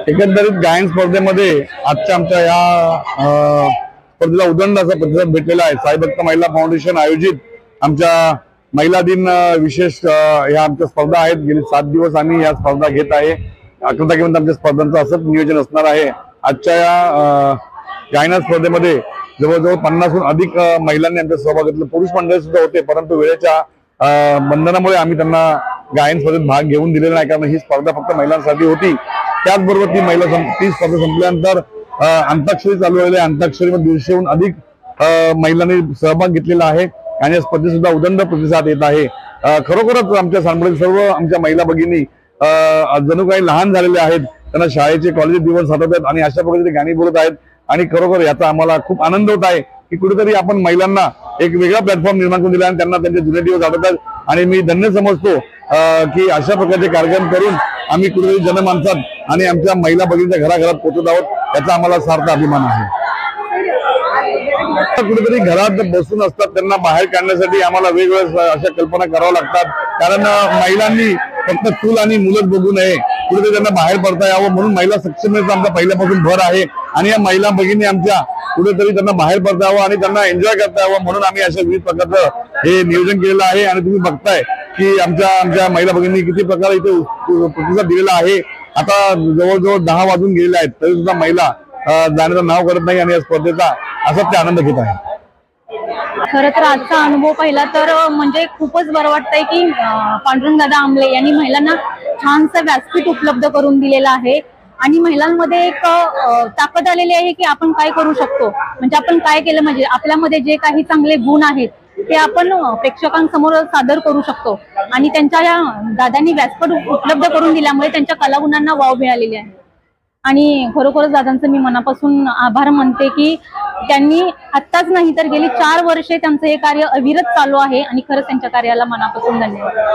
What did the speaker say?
एकंदरीत गायन स्पर्धेमध्ये आजच्या आमच्या या स्पर्धेला उदंड असा प्रतिसाद भेटलेला आहे। साई भक्त महिला फाउंडेशन आयोजित आमच्या महिला दिन विशेष या आमच्या स्पर्धा आहेत। गेली 7 दिवस आम्ही या स्पर्धा घेत आहे। 11 तारखेपर्यंत आमच्या स्पर्धांचं असंच नियोजन असणार आहे। आजच्या या गायन स्पर्धेमध्ये जवळजवळ 50हून अधिक महिलांनी आमच्या सहभाग घेतला। पुरुष मंडळी सुद्धा होते, परंतु वेळेच्या बंधनामुळे आम्ही त्यांना गायन स्पर्धेत भाग घेऊन दिलेला नाही, कारण ही स्पर्धा फक्त महिलांसाठी होती। त्याचबरोबर ती स्पर्धा संपल्यानंतर अंताक्षरी चालू आहे। अंताक्षरीमध्ये 150हून अधिक महिलांनी सहभाग घेतलेला आहे आणि या स्पर्धेत सुद्धा उदंड प्रतिसाद येत आहे। खरोखरच आमच्या सांगोलीत सर्व आमच्या महिला भगिनी जणू काही लहान झालेले आहेत। त्यांना शाळेचे कॉलेज दिवस साधतात आणि अशा प्रकारे गाणी बोलत आहेत आणि खरोखर याचा आम्हाला खूप आनंद होत आहे की कुठेतरी आपण महिलांना एक वेगळा प्लॅटफॉर्म निर्माण करून दिला आणि त्यांना त्यांचे जुने दिवस आठवतात। आणि मी धन्य समजतो की अशा प्रकारचे कार्यक्रम करून आम्ही कुठेतरी जनमानसात आणि आमच्या महिला भगिनीच्या घराघरात पोहोचत आहोत, याचा आम्हाला सार्थ अभिमान आहे। कुठेतरी घरात बसून असतात, त्यांना बाहेर काढण्यासाठी आम्हाला वेगवेगळ्या अशा कल्पना कराव्या लागतात, कारण महिलांनी फक्त चूल आणि मुलच बघू नये, कुठेतरी त्यांना बाहेर पडता यावं म्हणून महिला सक्षमीकरणाचा आमचा पहिल्यापासून भर आहे। आणि या महिला भगिनी आमच्या कुठेतरी त्यांना बाहेर पडता यावं आणि त्यांना एन्जॉय करता यावं म्हणून आम्ही अशा विविध प्रकारचं हे नियोजन केलेलं आहे। आणि तुम्ही बघताय की आमच्या महिला भगिनी किती प्रकारे इथे प्रतिसाद दिलेला आहे। आता जवळजवळ 10 वाजून गेलेले आहेत, तरी सुद्धा महिला जाण्याचं नाव करत नाही आणि या स्पर्धेचा असाच ते आनंद घेत आहे। खरं तर आजचा अनुभव पाहिला तर म्हणजे खूपच बरं वाटतंय की पांडुरंग दादा आमले यांनी महिलांना छानसं व्यासपीठ उपलब्ध करून दिलेलं आहे आणि महिलांमध्ये एक ताकद आलेली आहे की आपण काय करू शकतो, म्हणजे आपण काय केलं म्हणजे आपल्यामध्ये जे काही चांगले गुण आहेत ते आपण प्रेक्षकांसमोर सादर करू शकतो। आणि त्यांच्या या दादांनी व्यासपीठ उपलब्ध करून दिल्यामुळे त्यांच्या कलागुणांना वाव मिळालेली आहे। आणि खरोखरच दादांचं मी मनापासून आभार मानते की त्यांनी आत्ताच नाही तर गेली 4 वर्षे त्यांचं हे कार्य अविरत चालू आहे आणि खरंच त्यांच्या कार्याला मनापासून धन्यवाद।